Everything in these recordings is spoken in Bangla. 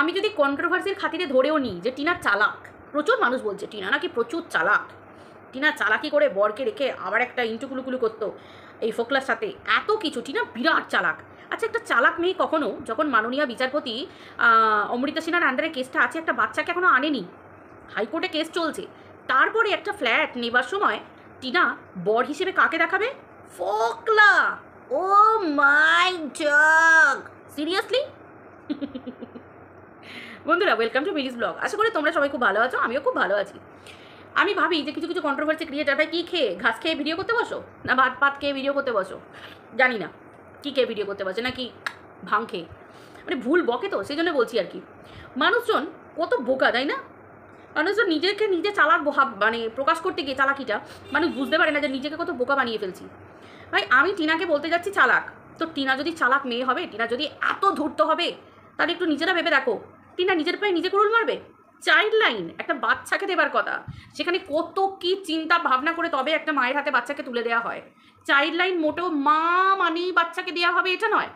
আমি যদি কন্ট্রোভার্সির খাতিরে ধরেও নিই যে টিনা চালাক, প্রচুর মানুষ বলছে টিনা নাকি প্রচুর চালাক, টিনা চালাকি করে বরকে রেখে আবার একটা ইন্টুকুলুকুলু করতো এই ফোকলার সাথে, এত কিছু, টিনা বিরাট চালাক। আচ্ছা, একটা চালাক মেয়ে কখনো, যখন মাননীয় বিচারপতি অমৃতা সিনহার আন্ডারে কেসটা আছে, একটা বাচ্চাকে এখনও আনেনি, হাইকোর্টে কেস চলছে, তারপরে একটা ফ্ল্যাট নেবার সময় টিনা বর হিসেবে কাকে দেখাবে? ফোকলা। ও মাই গড, সিরিয়াসলি? বন্ধুরা, ওয়েলকাম টু মিলিস ব্লগ। আশা করি তোমরা সবাই খুব ভালো আছো, আমিও খুব ভালো আছি। আমি ভাবি যে কিছু কিছু কন্ট্রোভার্সি ক্রিয়েটার ভাই কী খেয়ে, ঘাস খেয়ে ভিডিও করতে বসো, না ভাত পাত খেয়ে ভিডিও করতে বসো, জানি না কী খেয়ে ভিডিও করতে বসে, নাকি ভাং খেয়ে, মানে ভুল বকে তো সেই জন্য বলছি আর কি। মানুষজন কত বোকা, তাই না? মানুষজন নিজেকে নিজে চালাক মানে প্রকাশ করতে গিয়ে চালাকিটা মানুষ বুঝতে পারে না যে নিজেকে কত বোকা বানিয়ে ফেলছি। ভাই আমি টিনাকে বলতে যাচ্ছি চালাক, তো টিনা যদি চালাক মেয়ে হবে, টিনা যদি এত ধূর্ত হবে, তাহলে একটু নিজেরা ভেবে দেখো, টিনা নিজের পায়ে নিজে কুড়ুল মারবে? চাইল্ড লাইন, একটা বাচ্চাকে দেবার কথা, সেখানে কত কি চিন্তা ভাবনা করে তবে একটা মায়ের হাতে বাচ্চাকে তুলে দেওয়া হয়। চাইল্ড লাইন মোটেও মা মানেই বাচ্চাকে দেওয়া হবে এটা নয়।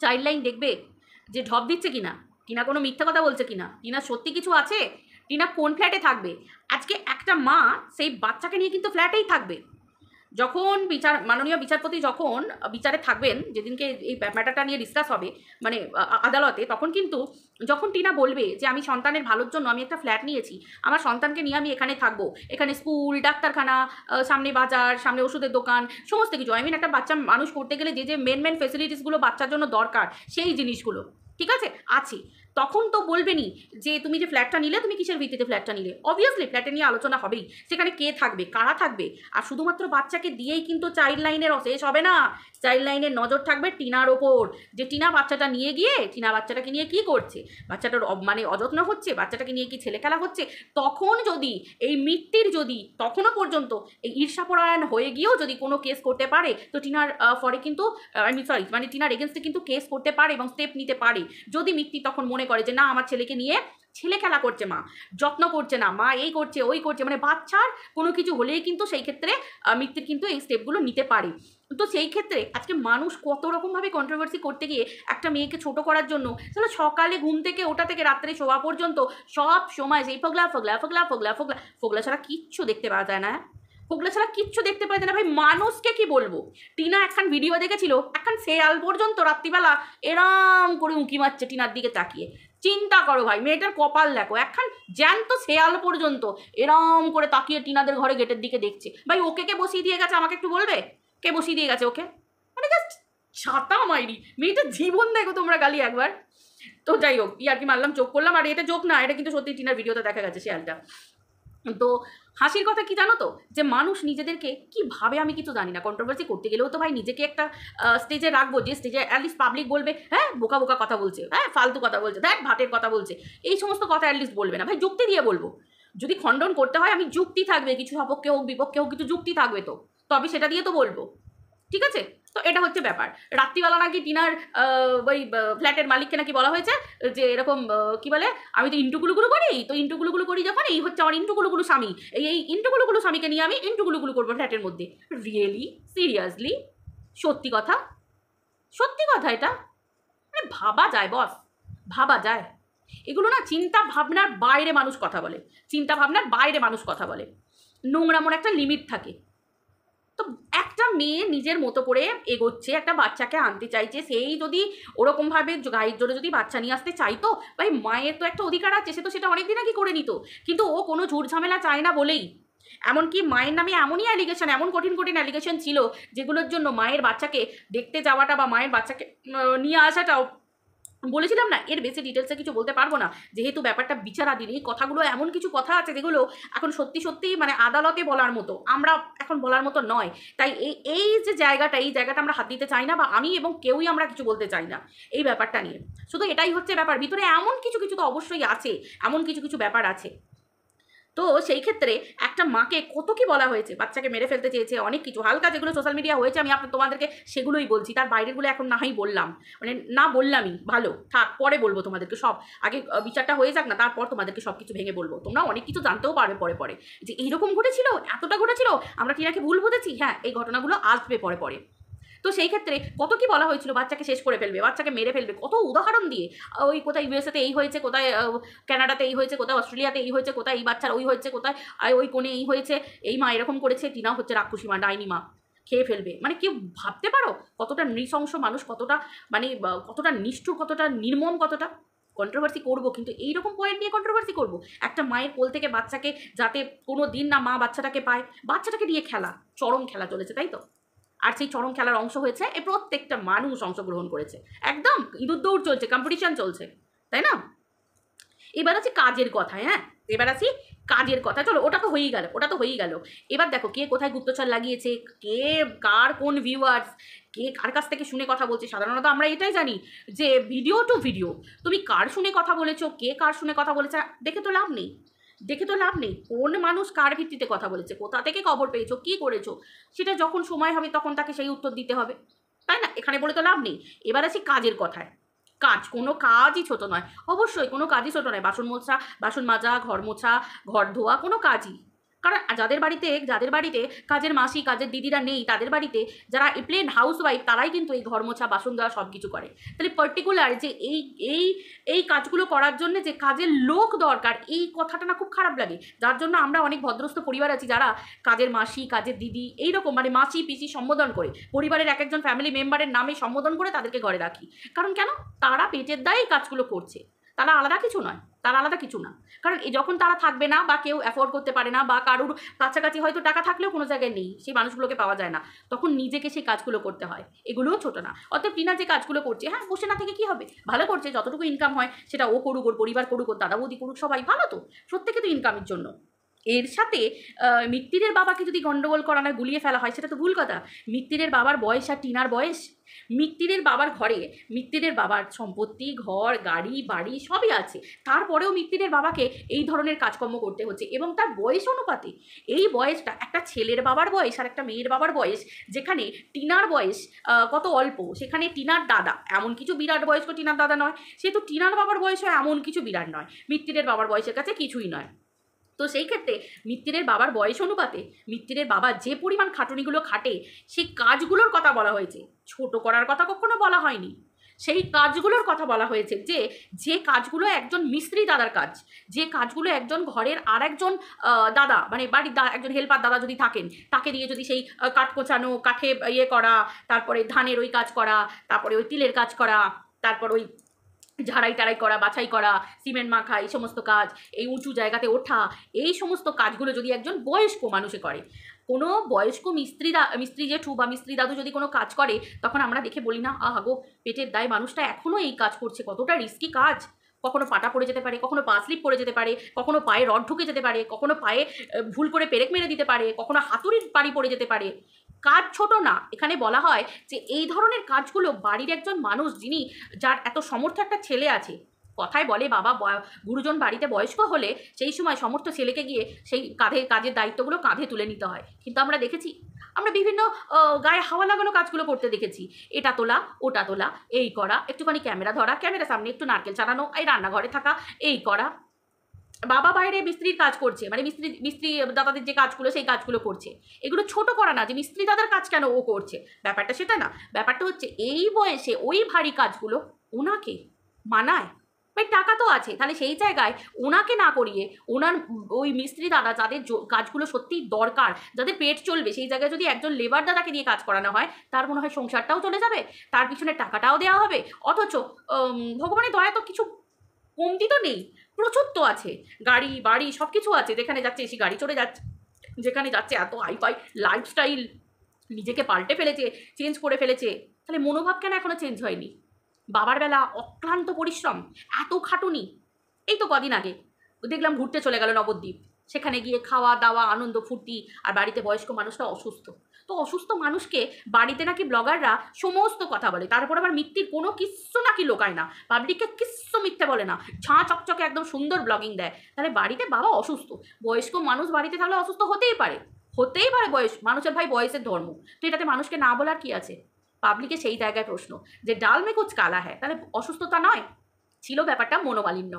চাইল্ড লাইন দেখবে যে ঢপ দিচ্ছে কিনা, টিনা কোনো মিথ্যা কথা বলছে কিনা, টিনা সত্যি কিছু আছে, টিনা কোন ফ্ল্যাটে থাকবে। আজকে একটা মা সেই বাচ্চাকে নিয়ে কিন্তু ফ্ল্যাটেই থাকবে। যখন মাননীয় বিচারপতি যখন বিচারে থাকবেন, যেদিনকে এই ম্যাটারটা নিয়ে ডিসকাস হবে মানে আদালতে, তখন কিন্তু যখন টিনা বলবে যে আমি সন্তানের ভালোর জন্য আমি একটা ফ্ল্যাট নিয়েছি, আমার সন্তানকে নিয়ে আমি এখানে থাকবো, এখানে স্কুল, ডাক্তারখানা, সামনে বাজার, সামনে ওষুধের দোকান, সমস্ত কিছু, আই মিন একটা বাচ্চা মানুষ করতে গেলে যে যে মেন ফেসিলিটিসগুলো বাচ্চার জন্য দরকার, সেই জিনিসগুলো ঠিক আছে আছে, তখন তো বলবেনি যে তুমি যে ফ্ল্যাটটা নিলে তুমি কিসের ভিত্তিতে ফ্ল্যাটটা নিলে। অবভিয়াসলি ফ্ল্যাটে নিয়ে আলোচনা হবেই, সেখানে কে থাকবে, কারা থাকবে। আর শুধুমাত্র বাচ্চাকে দিয়েই কিন্তু চাইল্ড লাইনের শেষ হবে না। চাইল্ড লাইনের নজর থাকবে টিনার ওপর, যে টিনা বাচ্চাটা নিয়ে গিয়ে, টিনা বাচ্চাটাকে নিয়ে কি করছে, বাচ্চাটার মানে অযত্ন হচ্ছে, বাচ্চাটাকে নিয়ে কি ছেলে খেলা হচ্ছে। তখন যদি এই মৃত্যুর যদি তখনও পর্যন্ত এই ঈর্ষাপরায়ণ হয়ে গিয়েও যদি কোনো কেস করতে পারে, তো টিনার ফরে কিন্তু মানে টিনার এগেনস্টে কিন্তু কেস করতে পারে এবং স্টেপ নিতে পারে। যদি মৃত্যু তখন মনে করে যে না, আমার ছেলেকে নিয়ে ছেলে খেলা করছে মা, যত্ন করছে না মা, এই করছে ওই করছে, মানে বাচ্চার কোনো কিছু হলেই কিন্তু সেই ক্ষেত্রে মৃত্যুর কিন্তু এই স্টেপগুলো নিতে পারে। তো সেই ক্ষেত্রে আজকে মানুষ কত রকমভাবে কন্ট্রোভার্সি করতে গিয়ে একটা মেয়েকে ছোট করার জন্য, তাহলে সকালে ঘুম থেকে ওটা থেকে রাত্রে শোয়া পর্যন্ত সব সময় সেই ফোগলা ফোগলা ফোগলা ফোগলা ফোগলা ফোগলা ছাড়া কিচ্ছু দেখতে পাওয়া যায় না। ফোগলা ছাড়া কিচ্ছু দেখতে পাওয়া যায় না। ভাই মানুষকে কি বলবো, টিনা একখান ভিডিও দেখেছিল, একখান শেয়াল পর্যন্ত রাত্রিবেলা এরাম করে উঁকি মারছে টিনার দিকে তাকিয়ে। চিন্তা করো ভাই, মেয়েটার কপাল দেখো, একখান জ্যান্ত শেয়াল পর্যন্ত এরম করে তাকিয়ে টিনাদের ঘরে গেটের দিকে দেখছে। ভাই ওকে কে বসিয়ে দিয়ে গেছে আমাকে একটু বলবে, কে বসিয়ে দিয়ে গেছে ওকে? মানে জাস্ট ছাতা মাইরি, মেয়েটার জীবন দেখো তোমরা গালি একবার। তো যাই হোক, আর কি মারলাম, চোখ করলাম, আর এটা জোক না, এটা কিন্তু সত্যি টিনার ভিডিওতে দেখা গেছে শেয়ালটা। তো হাসির কথা কি জানো তো, যে মানুষ নিজেদেরকে কি ভাবে আমি কিছু জানি না, কন্ট্রোভার্সি করতে গেলেও তো ভাই নিজেকে একটা স্টেজে রাখবো, যে স্টেজে অ্যাটলিস্ট পাবলিক বলবে হ্যাঁ বোকা বোকা কথা বলছে, হ্যাঁ ফালতু কথা বলছে, দেখ ভাটের কথা বলছে, এই সমস্ত কথা অ্যাটলিস্ট বলবে না ভাই, যুক্তি দিয়ে বলবো। যদি খণ্ডন করতে হয় আমি যুক্তি থাকবে, কিছু সপক্ষে হোক বিপক্ষে হোক কিছু যুক্তি থাকবে, তো তবে সেটা দিয়ে তো বলবো, ঠিক আছে? তো এটা হচ্ছে ব্যাপার। রাত্রিবেলা নাকি টিনার ওই ফ্ল্যাটের মালিককে নাকি বলা হয়েছে যে এরকম কি বলে, আমি তো ইন্টুগুলুগুলো করি, তো ইন্টুগুলুগুলো করি যখন, এই হচ্ছে আমার ইন্টুগুলুগুলো স্বামী, এই ইন্টুগুলুগুলো স্বামীকে নিয়ে আমি ইন্টুগুলুগুলো করবো ফ্ল্যাটের মধ্যে। Really seriously? সত্যি কথা, সত্যি কথা এটা? মানে ভাবা যায় বস, ভাবা যায়? এগুলো না চিন্তা ভাবনার বাইরে মানুষ কথা বলে, চিন্তা ভাবনার বাইরে মানুষ কথা বলে, নোংরামোর একটা লিমিট থাকে। তো একটা মেয়ে নিজের মতো করে এগোচ্ছে, একটা বাচ্চাকে আনতে চাইছে, সেই যদি ওরকমভাবে গাড়ির জোরে যদি বাচ্চা নিয়ে আসতে চাইতো, ভাই মায়ের তো একটা অধিকার আছে, সে তো সেটা অনেকদিন আগে করে নিত। কিন্তু ও কোনো ঝুট ঝামেলা চায় না বলেই, এমনকি মায়ের নামে এমনই অ্যালিগেশন, এমন কঠিন কঠিন অ্যালিগেশন ছিল, যেগুলোর জন্য মায়ের বাচ্চাকে দেখতে যাওয়াটা বা মায়ের বাচ্চাকে নিয়ে আসাটাও, বলেছিলাম না, এর বেশি ডিটেলসে কিছু বলতে পারবো না, যেহেতু ব্যাপারটা বিচারাধীন। এই কথাগুলো এমন কিছু কথা আছে যেগুলো এখন সত্যি সত্যি মানে আদালতে বলার মতো, আমরা এখন বলার মতো নয়। তাই এই যে জায়গাটা, এই জায়গাটা আমরা হাত দিতে চাই না, বা আমি এবং কেউই আমরা কিছু বলতে চাই না এই ব্যাপারটা নিয়ে। শুধু এটাই হচ্ছে ব্যাপার, ভিতরে এমন কিছু কিছু তো অবশ্যই আছে, এমন কিছু কিছু ব্যাপার আছে। তো সেই ক্ষেত্রে একটা মাকে কত কি বলা হয়েছে, বাচ্চাকে মেরে ফেলতে চেয়েছে, অনেক কিছু হালকা যেগুলো সোশ্যাল মিডিয়া হয়েছে, আমি তোমাদেরকে সেগুলোই বলছি, তার বাইরেরগুলো এখন নাহি বললাম, মানে না বললামই ভালো থাক, পরে বলবো তোমাদেরকে সব, আগে বিচারটা হয়ে যাক না, তারপর তোমাদেরকে সব কিছু ভেঙে বলবো, তোমরা অনেক কিছু জানতেও পারবে পরে পরে, যে এইরকম ঘটেছিল, এতটা ঘটেছিল, আমরা টিনাকে ভুল বুঝেছি, হ্যাঁ এই ঘটনাগুলো আসবে পরে পরে। তো সেই ক্ষেত্রে কত কি বলা হয়েছিল, বাচ্চাকে শেষ করে ফেলবে, বাচ্চাকে মেরে ফেলবে, কত উদাহরণ দিয়ে, ওই কোথায় ইউএসএতে এই হয়েছে, কোথায় কানাডাতে এই হয়েছে, কোথায় অস্ট্রেলিয়াতে এই হয়েছে, কোথায় এই বাচ্চার ওই হয়েছে, কোথায় ওই কোণে এই হয়েছে, এই মা এরকম করেছে, টিনা হচ্ছে রাক্ষসী মা, ডাইনি মা, খেয়ে ফেলবে। মানে কেউ ভাবতে পারো কতটা নৃশংস মানুষ, কতটা মানে কতটা নিষ্ঠুর, কতটা নির্মম, কতটা। কন্ট্রোভার্সি করবো, কিন্তু এইরকম পয়েন্ট নিয়ে কন্ট্রোভার্সি করবো? একটা মায়ের কোল থেকে বাচ্চাকে যাতে কোনো দিন না মা বাচ্চাটাকে পায়, বাচ্চাটাকে নিয়ে খেলা, চরম খেলা চলেছে, তাই তো? আর সেই চরম খেলার অংশ হয়েছে এই প্রত্যেকটা মানুষ অংশগ্রহণ করেছে, একদম ইঁদুর দৌড় চলছে, কম্পিটিশন চলছে, তাই না? এবার আছে কাজের কথায়, হ্যাঁ এবার আসি কাজের কথা। চলো ওটা তো হয়েই গেল, ওটা তো হয়েই গেল। এবার দেখো কে কোথায় গুপ্তচর লাগিয়েছে, কে কার কোন ভিউয়ার্স, কে কার কাছ থেকে শুনে কথা বলছে। সাধারণত আমরা এটাই জানি যে ভিডিও টু ভিডিও তুমি কার শুনে কথা বলেছো, কে কার শুনে কথা বলেছে, দেখে তো লাভ নেই, দেখে তো লাভ নেই। কোন মানুষ কার ভিত্তিতে কথা বলেছে, কোথা থেকে খবর পেয়েছো, কী করেছো, সেটা যখন সময় হবে তখন তাকে সেই উত্তর দিতে হবে, তাই না? এখানে বলে তো লাভ নেই। এবার আসি কাজের কথায়। কাজ, কোনো কাজই ছোট নয়, অবশ্যই কোনো কাজই ছোট নয়। বাসন মোছা, বাসন মাজা, ঘর মোছা, ঘর ধোয়া, কোনো কাজই। কারণ যাদের বাড়িতে কাজের মাসি, কাজের দিদিরা নেই, তাদের বাড়িতে যারা প্লেন হাউসওয়াইফ, তারাই কিন্তু এই ঘর মোছা, বাসন দেওয়া সব কিছু করে। তাহলে পার্টিকুলার যে এই কাজগুলো করার জন্য যে কাজের লোক দরকার, এই কথাটা না খুব খারাপ লাগে। যার জন্য আমরা অনেক ভদ্রস্থ পরিবার আছি যারা কাজের মাসি, কাজের দিদি, এইরকম মানে মাসি পিসি সম্বোধন করে, পরিবারের এক একজন ফ্যামিলি মেম্বারের নামে সম্বোধন করে তাদেরকে ঘরে রাখি। কারণ কেন? তারা পেটের দায়ে কাজগুলো করছে, তারা আলাদা কিছু নয়, তারা আলাদা কিছু না। কারণ যখন তারা থাকবে না, বা কেউ অ্যাফোর্ড করতে পারে না, বা কারুর কাছাকাছি হয়তো টাকা থাকলেও কোনো জায়গায় নেই, সেই মানুষগুলোকে পাওয়া যায় না, তখন নিজেকে সেই কাজগুলো করতে হয়। এগুলোও ছোট না। অতএব টিনা যে কাজগুলো করছে, হ্যাঁ বসে না থেকে কী হবে, ভালো করছে, যতটুকু ইনকাম হয় সেটা ও করুক, ওর পরিবার করুক, ওর দাদা বৌদি করুক, সবাই ভালো তো, প্রত্যেকে তো ইনকামের জন্য। এর সাথে মিত্তিরের বাবাকে যদি গন্ডগোল করানো, গুলিয়ে ফেলা হয়, সেটা তো ভুল কথা। মিত্তিরের বাবার বয়স আর টিনার বয়স, মিত্তিরের বাবার ঘরে মিত্তিরের বাবার সম্পত্তি, ঘর, গাড়ি, বাড়ি সবই আছে, তারপরেও মিত্তিরের বাবাকে এই ধরনের কাজকর্ম করতে হচ্ছে, এবং তার বয়স অনুপাতে। এই বয়সটা একটা ছেলের বাবার বয়স আর একটা মেয়ের বাবার বয়স, যেখানে টিনার বয়স কত অল্প, সেখানে টিনার দাদা এমন কিছু বিরাট বয়স্ক টিনার দাদা নয়, সেহেতু টিনার বাবার বয়সও এমন কিছু বিরাট নয়, মিত্তিরের বাবার বয়সের কাছে কিছুই নয়। তো সেই ক্ষেত্রে মিত্তিরের বাবার বয়স অনুপাতে মিত্তিরের বাবা যে পরিমাণ খাটুনিগুলো খাটে, সেই কাজগুলোর কথা বলা হয়েছে, ছোট করার কথা কখনো বলা হয়নি। সেই কাজগুলোর কথা বলা হয়েছে, যে কাজগুলো একজন মিস্ত্রি দাদার কাজ, যে কাজগুলো একজন ঘরের আর একজন দাদা, মানে বাড়ির একজন হেল্পার দাদা যদি থাকেন, তাকে দিয়ে যদি সেই কাঠ কোচানো, কাঠে ইয়ে করা, তারপরে ধানের ওই কাজ করা, তারপরে ওই তিলের কাজ করা, তারপর ওই ঝাড়াই টাড়াই করা, বাছাই করা, সিমেন্ট মাখা, এই সমস্ত কাজ, এই উঁচু জায়গাতে ওঠা, এই সমস্ত কাজগুলো যদি একজন বয়স্ক মানুষে করে, কোনো বয়স্ক মিস্ত্রি জেঠু বা মিস্ত্রি দাদু যদি কোনো কাজ করে, তখন আমরা দেখে বলি না, আহা গো পেটের দায়ে মানুষটা এখনও এই কাজ করছে, কতটা রিস্কি কাজ। কখনো পাটা পড়ে যেতে পারে, কখনো পা স্লিপ পড়ে যেতে পারে, কখনো পায়ে রড ঢুকে যেতে পারে, কখনো পায়ে ভুল করে পেরেক মেরে দিতে পারে, কখনো হাতুড়ির বাড়ি পড়ে যেতে পারে। কাজ ছোট না। এখানে বলা হয় যে এই ধরনের কাজগুলো বাড়ির একজন মানুষ, যিনি যার এত সমর্থ একটা ছেলে আছে, কথায় বলে বাবা গুরুজন বাড়িতে বয়স্ক হলে সেই সময় সমর্থ ছেলেকে গিয়ে সেই কাজের দায়িত্বগুলো কাঁধে তুলে নিতে হয়। কিন্তু আমরা দেখেছি, আমরা বিভিন্ন গায়ে হাওয়া লাগানো কাজগুলো করতে দেখেছি, এটা তোলা, ওটা তোলা, এই করা, একটুখানি ক্যামেরা ধরা, ক্যামেরার সামনে একটু নারকেল চালানো, এই রান্নাঘরে থাকা, এই করা। বাবা বাইরে মিস্ত্রির কাজ করছে, মানে মিস্ত্রি দাদাদের যে কাজগুলো, সেই কাজগুলো করছে। এগুলো ছোট করা না যে মিস্ত্রি দাদার কাজ কেন ও করছে, ব্যাপারটা সেটা না। ব্যাপারটা হচ্ছে এই বয়সে ওই ভারী কাজগুলো ওনাকে মানায়, ভাই টাকা তো আছে, তাহলে সেই জায়গায় ওনাকে না করিয়ে ওনার ওই মিস্ত্রি দাদা যাদের কাজগুলো সত্যিই দরকার, যাদের পেট চলবে, সেই জায়গায় যদি একজন লেবার দাদাকে দিয়ে কাজ করানো হয়, তার মনে হয় সংসারটাও চলে যাবে, তার পিছনে টাকাটাও দেওয়া হবে। অথচ ভগবানের দয়া তো কিছু কমতি তো নেই, প্রচুর তো আছে, গাড়ি বাড়ি সব কিছু আছে, যেখানে যাচ্ছে এসি গাড়ি চড়ে যাচ্ছে, যেখানে যাচ্ছে এত হাইফাই লাইফস্টাইল, নিজেকে পাল্টে ফেলেছে, চেঞ্জ করে ফেলেছে। তাহলে মনোভাব কেন এখনো চেঞ্জ হয়নি? বাবার বেলা অক্লান্ত পরিশ্রম, এত খাটুনি। এই তো কদিন আগে দেখলাম ঘুরতে চলে গেল নবদ্বীপ, সেখানে গিয়ে খাওয়া দাওয়া, আনন্দ ফুর্তি, আর বাড়িতে বয়স্ক মানুষটা অসুস্থ। তো অসুস্থ মানুষকে বাড়িতে নাকি ব্লগাররা সমস্ত কথা বলে, তারপর আবার মিথ্যির কোনো কিচ্ছু নাকি লোকায় না, পাবলিককে কিচ্ছু মিথ্যে বলে না, ঝাঁ চকচকে একদম সুন্দর ব্লগিং দেয়। তাহলে বাড়িতে বাবা অসুস্থ, বয়স্ক মানুষ বাড়িতে থাকলে অসুস্থ হতেই পারে, মানুষের ভাই বয়সের ধর্ম। তো এটাতে মানুষকে না বলার কি আছে? পাবলিকে সেই জায়গায় প্রশ্ন যে ডাল মে কুচ কালা হ্যায়, তাহলে অসুস্থতা নয়, ছিল ব্যাপারটা মনোমালিন্য।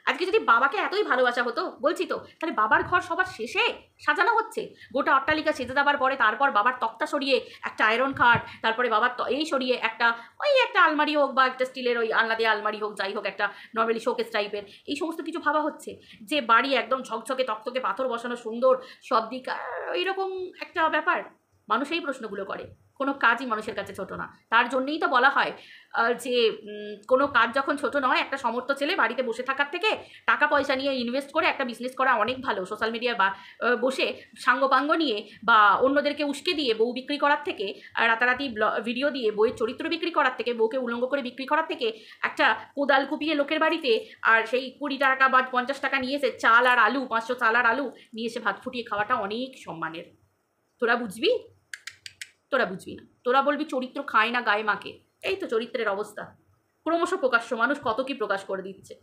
আজকে যদি বাবাকে এতই ভালোবাসা হতো, বলছি তো, তাহলে বাবার ঘর সবার শেষে সাজানো হচ্ছে, গোটা অট্টালিকা সেজে দেওয়ার পরে তারপর বাবার তক্তা সরিয়ে একটা আয়রন খাট, তারপরে বাবার এই সরিয়ে একটা একটা আলমারি হোক বা একটা স্টিলের ওই আলনা দিয়ে আলমারি হোক, যাই হোক একটা নর্মালি শোকেস টাইপের, এই সমস্ত কিছু ভাবা হচ্ছে। যে বাড়ি একদম ঝকঝকে তকতকে পাথর বসানো সুন্দর সব দিক, এইরকম একটা ব্যাপার। মানুষ এই প্রশ্নগুলো করে। কোনো কাজই মানুষের কাছে ছোট না। তার জন্যেই তো বলা হয় যে কোনো কাজ যখন ছোট নয়, একটা সমর্থ ছেলে বাড়িতে বসে থাকার থেকে টাকা পয়সা নিয়ে ইনভেস্ট করে একটা বিজনেস করা অনেক ভালো। সোশ্যাল মিডিয়া বা বসে সাঙ্গপাঙ্গ নিয়ে বা অন্যদেরকে উস্কে দিয়ে বউ বিক্রি করার থেকে, রাতারাতি ভিডিও দিয়ে বইয়ের চরিত্র বিক্রি করার থেকে, বউকে উলঙ্গ করে বিক্রি করার থেকে, একটা কোদাল কুপিয়ে লোকের বাড়িতে আর সেই 20 টাকা বা 50 টাকা নিয়ে এসে চাল আর আলু, 500 চাল আর আলু নিয়ে এসে ভাত ফুটিয়ে খাওয়াটা অনেক সম্মানের। তোরা বুঝবি? তোরা বুঝবি না। তোরা বলবি চরিত্র খায় না গায়ে মাকে। এই তো চরিত্রের অবস্থা। ক্রমশ প্রকাশ্য, মানুষ কত কি প্রকাশ করে দিচ্ছে,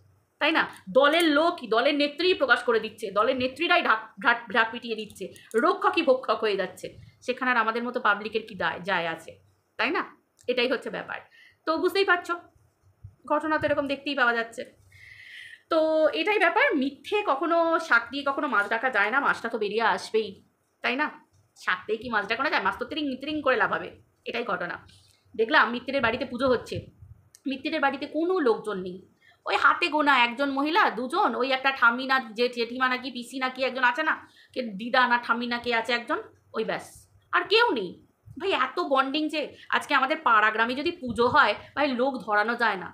তাই না? দলের লোকই, দলের নেত্রীই প্রকাশ করে দিচ্ছে, দলের নেত্রীরাই ঢাক পিটিয়ে দিচ্ছে, রক্ষকই ভক্ষক হয়ে যাচ্ছে। সেখানে আর আমাদের মতো পাবলিকের কি যায় আছে, তাই না? এটাই হচ্ছে ব্যাপার। তো বুঝতেই পারছো, ঘটনা তো এরকম দেখতেই পাওয়া যাচ্ছে। তো এটাই ব্যাপার। মিথ্যে কখনো শাক দিয়ে কখনো মাছ ডাকা যায় না, মাছটা তো বেরিয়ে আসবেই, তাই না? শাকতেই কি মাছ ডাকানো যায়? মাছ তো তিরিং করে লাভ হবে, এটাই ঘটনা। দেখলাম মিত্তিরের বাড়িতে পুজো হচ্ছে, মিত্তিরের বাড়িতে কোনো লোকজন নেই, ওই হাতে গোনা একজন মহিলা, দুজন, ওই একটা ঠাম্মি না জেঠিমা নাকি পিসি নাকি একজন আছে না, কে দিদা না ঠাম্মি না কে আছে একজন, ওই ব্যাস, আর কেউ নেই। ভাই এত বন্ডিং যে আজকে আমাদের পাড়া গ্রামে যদি পুজো হয়, ভাই লোক ধরানো যায় না,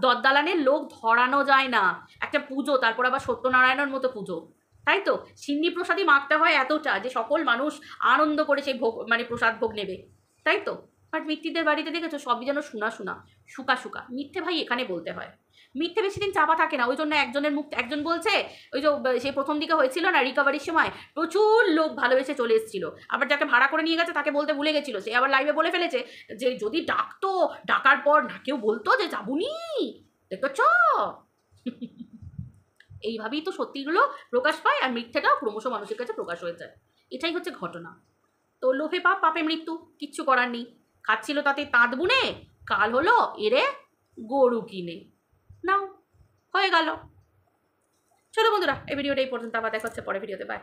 দরদালানের লোক ধরানো যায় না। একটা পুজো, তারপর আবার সত্যনারায়ণের মতো পুজো, তাই তো সিন্নি প্রসাদই মাখতে হয় এতটা যে সকল মানুষ আনন্দ করে সেই ভোগ মানে প্রসাদ ভোগ নেবে, তাই তো। বাট মিত্তিদের বাড়িতে দেখেছো সবই যেন শুকা। মিথ্যে ভাই এখানে বলতে হয়, মিথ্যে বেশি দিন চাপা থাকে না। ওই জন্য একজনের মুখ একজন বলছে, ওই যে সেই প্রথম দিকে হয়েছিল না রিকভারির সময়, প্রচুর লোক ভালোবেসে চলে এসেছিল, আবার যাকে ভাড়া করে নিয়ে গেছে তাকে বলতে ভুলে গেছিলো, সে আবার লাইভে বলে ফেলেছে যে যদি ডাকতো, ডাকার পর না কেউ বলতো যে যাবুনি, দেখেছ। এইভাবেই তো সত্যিগুলো প্রকাশ পায়, আর মিথ্যেটাও ক্রমশ মানুষের কাছে প্রকাশ হয়ে যায়। এটাই হচ্ছে ঘটনা। তো লোভে পাপ, পাপে মৃত্যু, কিচ্ছু করার নেই। খাচ্ছিল তাতে তাঁত বুনে, কাল হলো এরে গরু কিনে, নাও হয়ে গেল। চলো বন্ধুরা, এই ভিডিওটা এই পর্যন্ত, আবার দেখা হচ্ছে পরের ভিডিওতে, বাই।